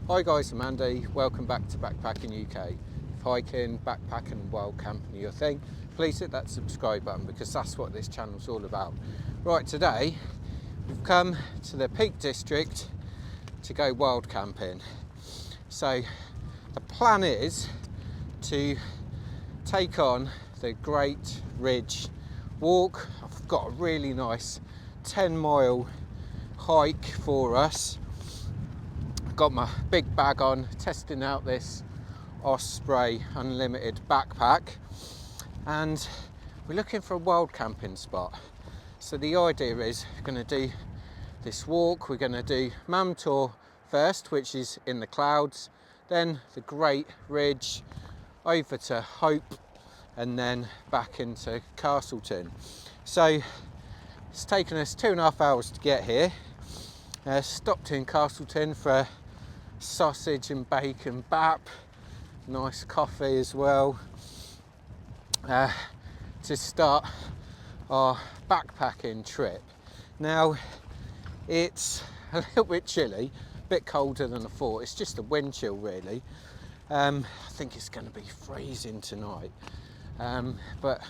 Hi guys, I'm Andy. Welcome back to Backpacking UK. If hiking, backpacking and wild camping are your thing, please hit that subscribe button because that's what this channel's all about. Right, today we've come to the Peak District to go wild camping. So the plan is to take on the Great Ridge walk. I've got a really nice 10-mile hike for us. Got my big bag on, testing out this Osprey Unlimited backpack, and we're looking for a wild camping spot. So the idea is we're going to do this walk. We're going to do Mam Tor first, which is in the clouds, then the Great Ridge, over to Hope, and then back into Castleton. So it's taken us 2.5 hours to get here. Stopped in Castleton for a sausage and bacon bap, nice coffee as well, to start our backpacking trip. Now it's a little bit chilly, a bit colder than I thought. It's just a wind chill really. I think it's going to be freezing tonight, but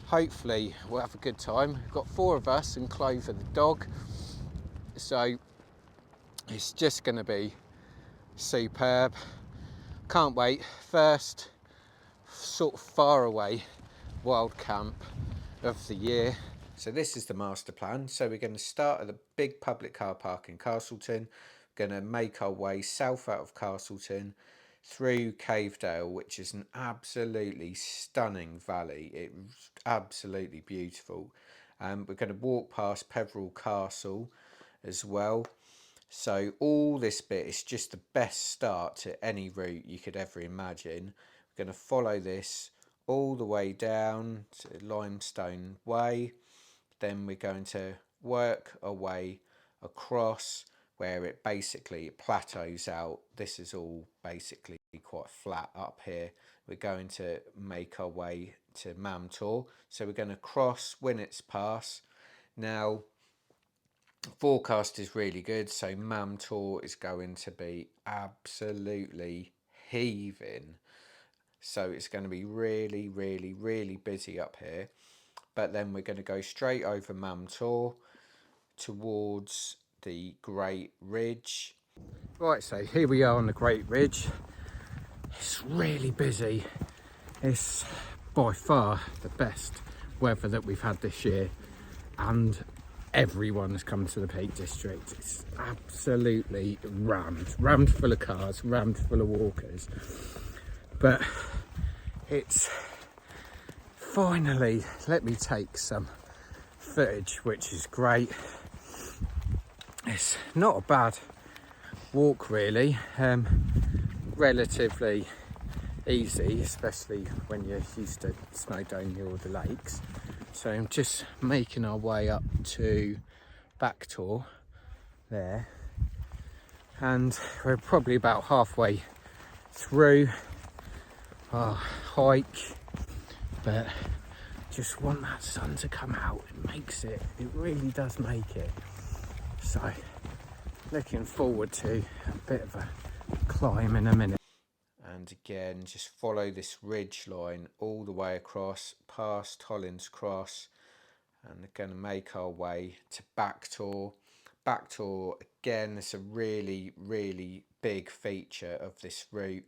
hopefully we'll have a good time. We've got 4 of us and Clover the dog, so it's just going to be superb. Can't wait. First sort of far away wild camp of the year. So this is the master plan. So we're going to start at the big public car park in Castleton. We're going to make our way south out of Castleton through Cavedale, which is an absolutely stunning valley. It's absolutely beautiful. We're going to walk past Peveril Castle as well. So all this bit is just the best start to any route you could ever imagine. We're going to follow this all the way down to Limestone Way. Then we're going to work our way across where it basically plateaus out. This is all basically quite flat up here. We're going to make our way to Mam Tor. So we're going to cross Winnats Pass. Now, forecast is really good, so Mam Tor is going to be absolutely heaving. So it's going to be really, really, really busy up here. But then we're going to go straight over Mam Tor towards the Great Ridge. Right, so here we are on the Great Ridge. It's really busy. It's by far the best weather that we've had this year, and everyone has come to the Peak District. It's absolutely rammed full of cars, rammed full of walkers. But it's finally let me take some footage, which is great. It's not a bad walk really, relatively easy, especially when you're used to Snowdonia or the lakes. So I'm just making our way up to Back Tor there, and we're probably about halfway through our hike, but just want that sun to come out. It really does make it. So looking forward to a bit of a climb in a minute. And again, just follow this ridge line all the way across past Hollin's Cross, and we're going to make our way to Back Tor. Back Tor, again, is a really, really big feature of this route.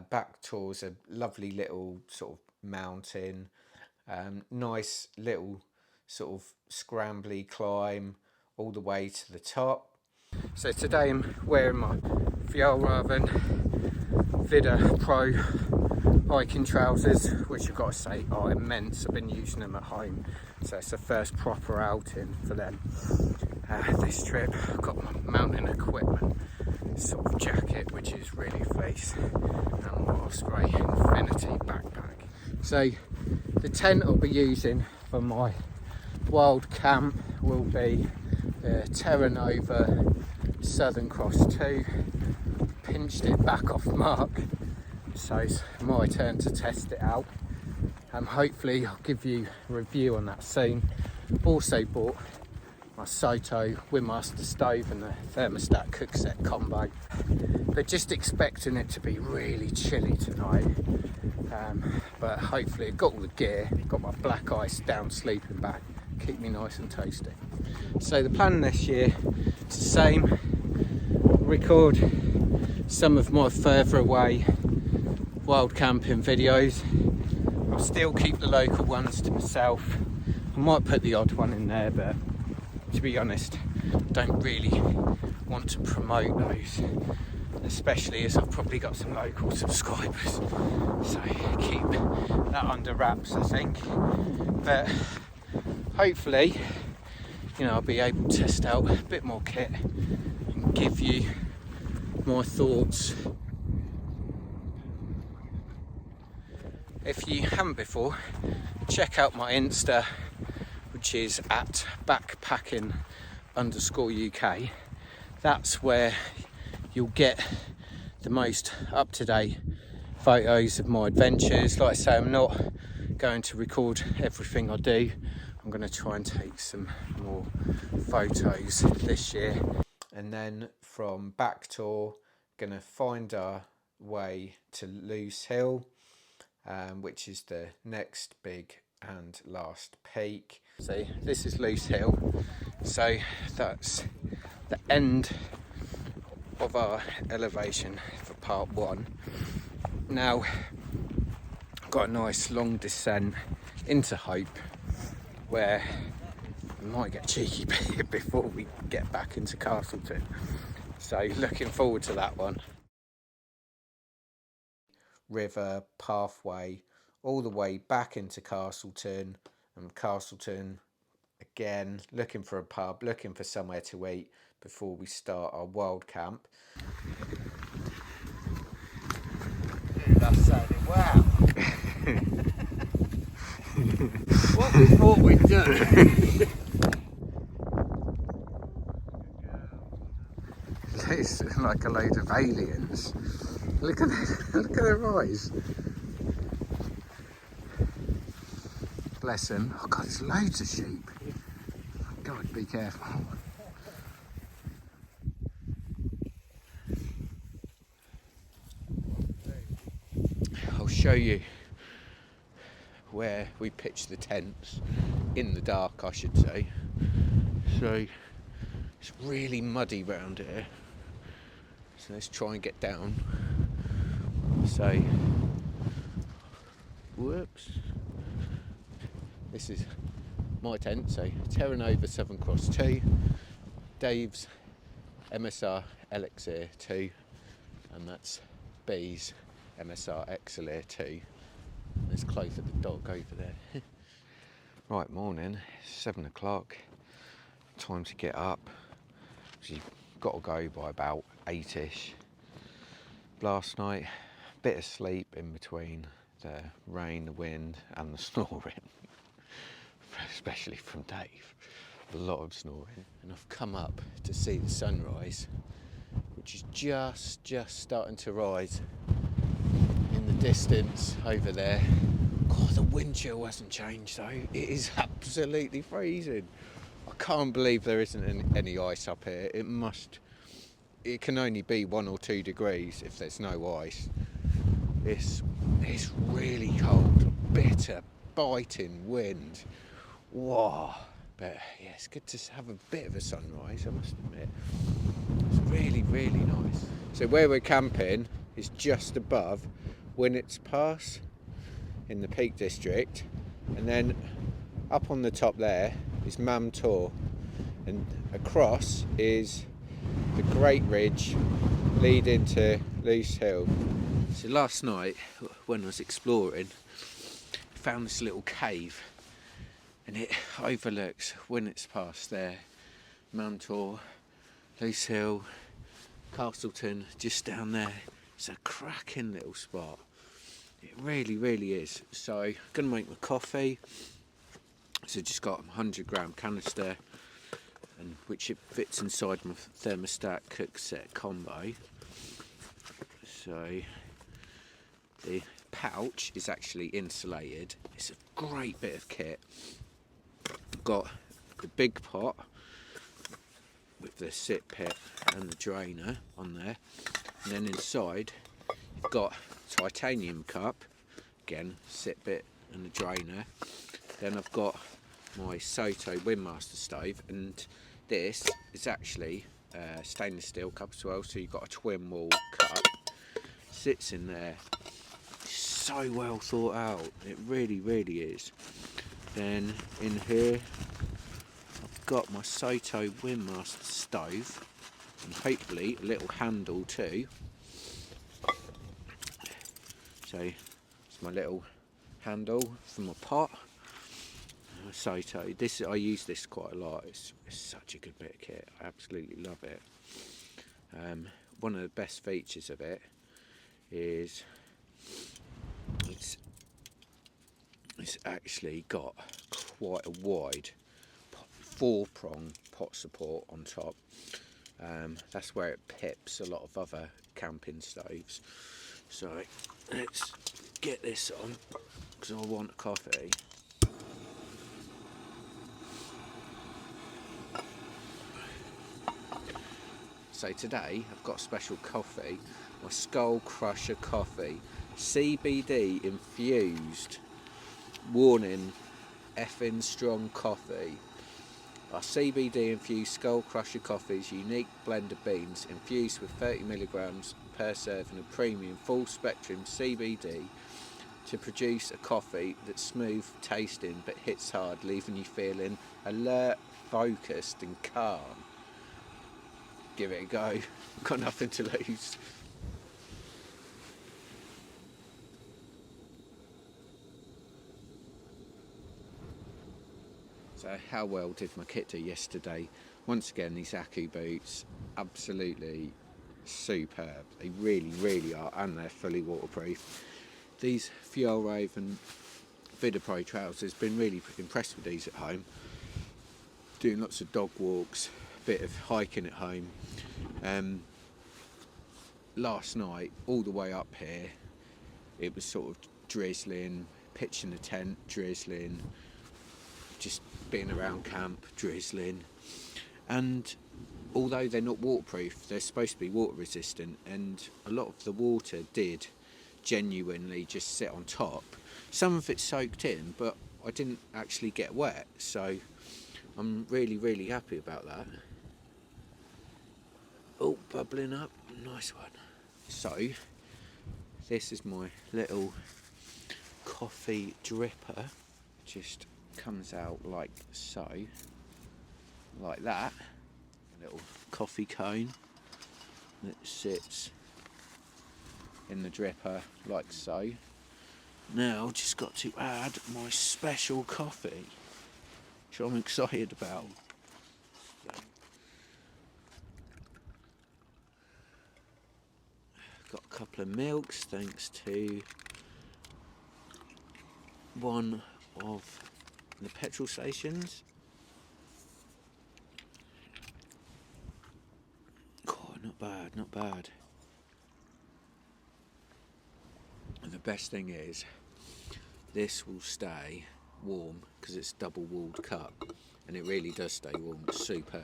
Back Tor's a lovely little sort of mountain, nice little sort of scrambly climb all the way to the top. So today I'm wearing my Fjällräven Vida Pro hiking trousers, which I've got to say are immense. I've been using them at home, so it's the first proper outing for them this trip. I've got my mountain equipment sort of jacket, which is really fleece, and my Osprey Infinity backpack. So the tent I'll be using for my wild camp will be the Terra Nova Southern Cross 2. Pinched it back off Mark, so it's my turn to test it out. Hopefully I'll give you a review on that soon. Also bought my Soto Windmaster stove and the thermostat cook set combo. but just expecting it to be really chilly tonight. But hopefully I've got all the gear, got my black ice down sleeping bag, keep me nice and toasty. So the plan this year is the same, record some of my further away wild camping videos. I'll still keep the local ones to myself. I might put the odd one in there, but to be honest, I don't really want to promote those, especially as I've probably got some local subscribers, so keep that under wraps, I think. But hopefully, you know, I'll be able to test out a bit more kit and give you my thoughts. If you haven't before, check out my Insta, which is at backpacking_UK. That's where you'll get the most up-to-date photos of my adventures. Like I say, I'm not going to record everything I do. I'm going to try and take some more photos this year. And then from Back Tor, going to find our way to Loose Hill, which is the next big and last peak. So this is Loose Hill. So that's the end of our elevation for part one. Now, got a nice long descent into Hope, where we might get cheeky before we get back into Castleton. So looking forward to that one. River pathway all the way back into Castleton, and Castleton again, looking for a pub, looking for somewhere to eat before we start our wild camp. That's sounding wow. What we thought we'd do. It's like a load of aliens. Look at their eyes. Bless them. Oh God, there's loads of sheep. God, be careful. I'll show you where we pitched the tents, in the dark I should say. So it's really muddy round here, so let's try and get down. So whoops, this is my tent, so Terranova Southern Cross 2, Dave's MSR Elixir 2, and that's B's MSR Exelir 2. There's Clover the dog over there. Right, morning, 7 o'clock, time to get up. You've got to go by about 8ish. Last night, bit of sleep in between the rain, the wind and the snoring, especially from Dave, a lot of snoring. And I've come up to see the sunrise, which is just starting to rise in the distance over there. God, the wind chill hasn't changed though. It is absolutely freezing. I can't believe there isn't any ice up here. It can only be 1 or 2 degrees if there's no ice. It's really cold, bitter, biting wind. Whoa. But yeah, it's good to have a bit of a sunrise, I must admit. It's really, really nice. So where we're camping is just above Winnats Pass in the Peak District, and then up on the top there is Mam Tor, and across is the Great Ridge leading to Loose Hill. So last night when I was exploring, I found this little cave, and it overlooks Winnats Pass there, Mam Tor, Loose Hill, Castleton just down there. It's a cracking little spot. It really, really is. So I'm gonna make my coffee. So just got a 100-gram canister, and which it fits inside my thermostat cook set combo. So the pouch is actually insulated. It's a great bit of kit. Got the big pot with the sit pit and the drainer on there. And then inside you've got titanium cup, again sit bit and a drainer. Then I've got my Soto Windmaster stove, and this is actually stainless steel cup as well, so you've got a twin wall cup, sits in there. So well thought out, it really is. Then in here I've got my Soto Windmaster stove, and hopefully a little handle too. So it's my little handle for my pot. Soto, this I use this quite a lot. It's such a good bit of kit. I absolutely love it. One of the best features of it is it's actually got quite a wide 4-prong pot support on top. That's where it pips a lot of other camping stoves. So let's get this on because I want a coffee. So today I've got a special coffee, my Skull Crusher coffee, CBD infused, warning, effing strong coffee. Our CBD infused Skull Crusher coffee's unique blend of beans infused with 30 milligrams per serving of premium full spectrum CBD to produce a coffee that's smooth tasting but hits hard, leaving you feeling alert, focused and calm. Give it a go, got nothing to lose. So how well did my kit do yesterday? Once again, these Aku boots, absolutely superb. They really are, and they're fully waterproof. These Fjallraven Vidapro trousers, been really impressed with these at home. Doing lots of dog walks, a bit of hiking at home. Last night, all the way up here, it was sort of drizzling, pitching the tent, drizzling, just being around camp, drizzling. And although they're not waterproof, they're supposed to be water resistant, and a lot of the water did genuinely just sit on top. Some of it soaked in, but I didn't actually get wet, so I'm really happy about that. Oh, bubbling up, nice one. So this is my little coffee dripper, just comes out like so, like that. A little coffee cone that sits in the dripper like so. Now just got to add my special coffee, which I'm excited about. Got a couple of milks thanks to one of the petrol stations. Oh, not bad. And the best thing is, this will stay warm because it's double walled cup, and it really does stay warm. It's superb.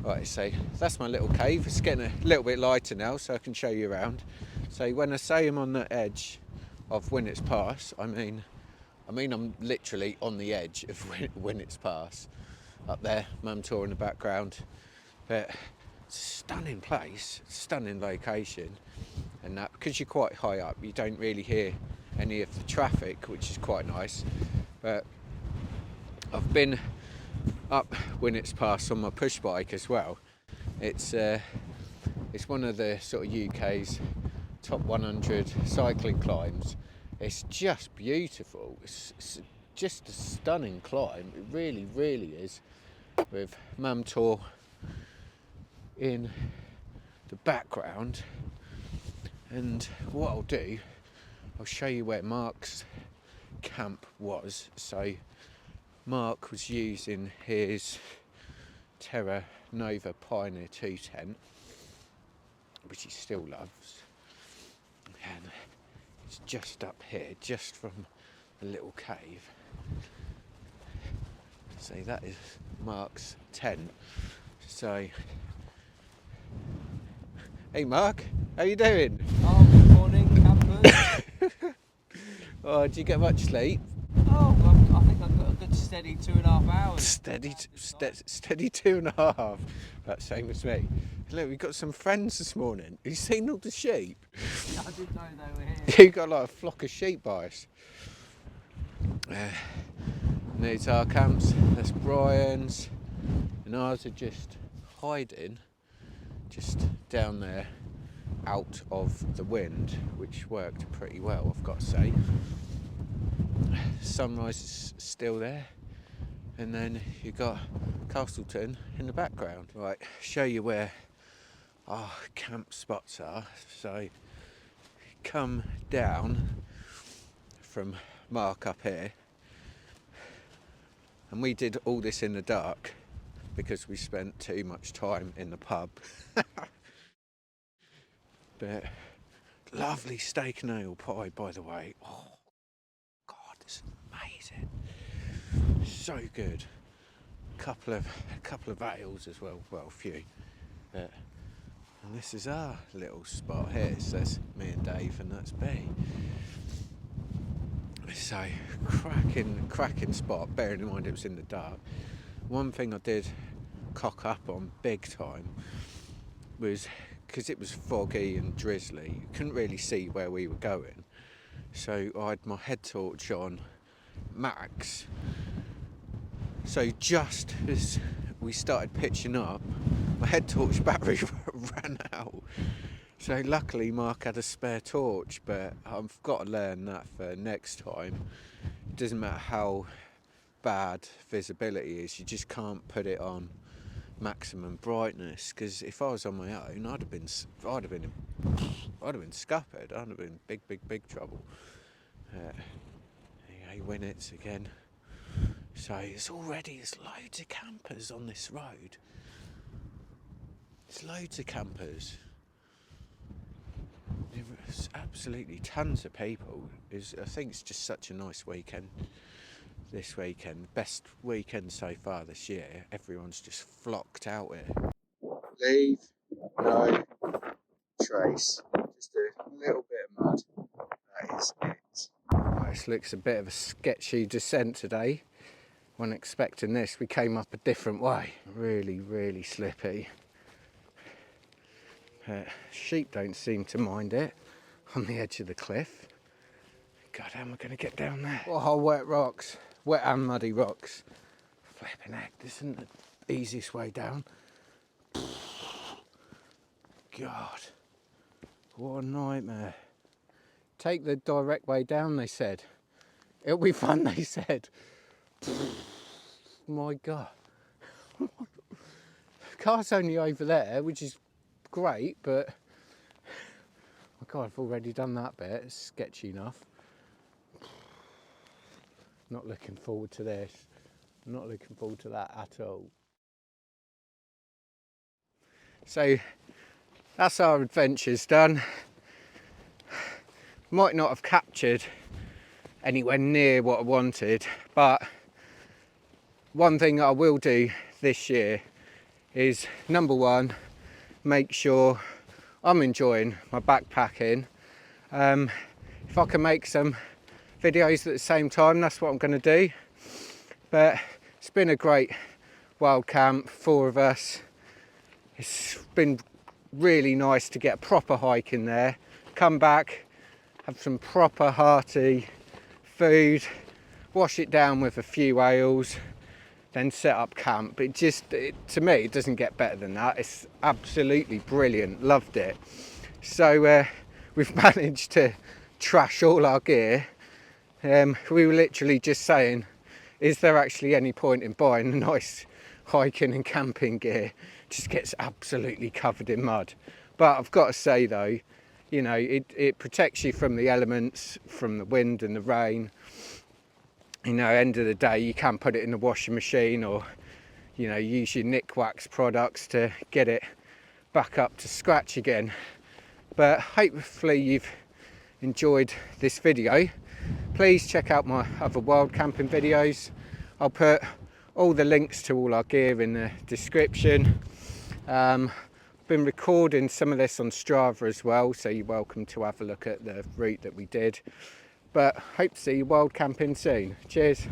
Right, so that's my little cave. It's getting a little bit lighter now, so I can show you around. So when I say I'm on the edge of Winnats Pass, I mean I'm literally on the edge of Winnats Pass. Up there, Mam Tor in the background. But it's a stunning place, stunning location, and that because you're quite high up, you don't really hear any of the traffic, which is quite nice. But I've been up Winnats Pass on my push bike as well. It's one of the sort of UK's top 100 cycling climbs. It's just beautiful. It's just a stunning climb. It really is, with Mam Tor in the background. And what I'll do, I'll show you where Mark's camp was. So Mark was using his Terra Nova Pioneer 2 tent, which he still loves. And it's just up here, just from a little cave. So that is Mark's tent. So, hey Mark, how you doing? Oh, good morning, campers. Oh, did you get much sleep? Oh, I think I've got a good steady 2.5 hours. Steady 2.5. That's same as me. Look, we've got some friends this morning. Have you seen all the sheep? I didn't know they were here. You got like a flock of sheep by us. And these are camps. That's Brian's, and ours are just hiding, just down there, out of the wind, which worked pretty well, I've got to say. Sunrise is still there, and then you got Castleton in the background. Right, show you where our camp spots are. So come down from Mark up here, and we did all this in the dark because we spent too much time in the pub. But lovely steak and ale pie, by the way. Oh God, this is amazing. So good. A couple of ales as well. Well, a few. And this is our little spot here. So that's me and Dave, and that's B. So cracking spot. Bearing in mind it was in the dark. One thing I did cock up on big time was because it was foggy and drizzly. You couldn't really see where we were going. So I had my head torch on max. So just as we started pitching up, my head torch battery ran out. So luckily Mark had a spare torch, but I've got to learn that for next time. It doesn't matter how bad visibility is, you just can't put it on maximum brightness, because if I was on my own, I'd have been scuppered. I'd have been big trouble. There you go, Winnats again. So there's loads of campers on this road. There's loads of campers. There's absolutely tons of people. I think it's just such a nice weekend. This weekend, best weekend so far this year. Everyone's just flocked out here. Leave no trace. Just a little bit of mud. That is it. Right, this looks a bit of a sketchy descent today. Wasn't expecting this. We came up a different way. Really slippy. Sheep don't seem to mind it on the edge of the cliff. God, how am I going to get down there? Oh, wet rocks. Wet and muddy rocks. Flipping heck, this isn't the easiest way down. God, what a nightmare. Take the direct way down, they said. It'll be fun, they said. My God. The car's only over there, which is great, but my God, I've already done that bit. It's sketchy enough. Not looking forward to this. I'm not looking forward to that at all. So that's our adventures done. Might not have captured anywhere near what I wanted, but one thing I will do this year is, number one, make sure I'm enjoying my backpacking. If I can make some videos at the same time, that's what I'm going to do. But it's been a great wild camp, 4 of us. It's been really nice to get a proper hike in there, come back, have some proper hearty food, wash it down with a few ales, then set up camp. To me, it doesn't get better than that. It's absolutely brilliant, loved it. So we've managed to trash all our gear. We were literally just saying, is there actually any point in buying a nice hiking and camping gear? Just gets absolutely covered in mud. But I've got to say though, you know, it protects you from the elements, from the wind and the rain. You know, end of the day, you can put it in the washing machine, or, you know, use your Nick Wax products to get it back up to scratch again. But hopefully you've enjoyed this video. Please check out my other wild camping videos. I'll put all the links to all our gear in the description. Been recording some of this on Strava as well, so you're welcome to have a look at the route that we did. But hope to see you wild camping soon. Cheers.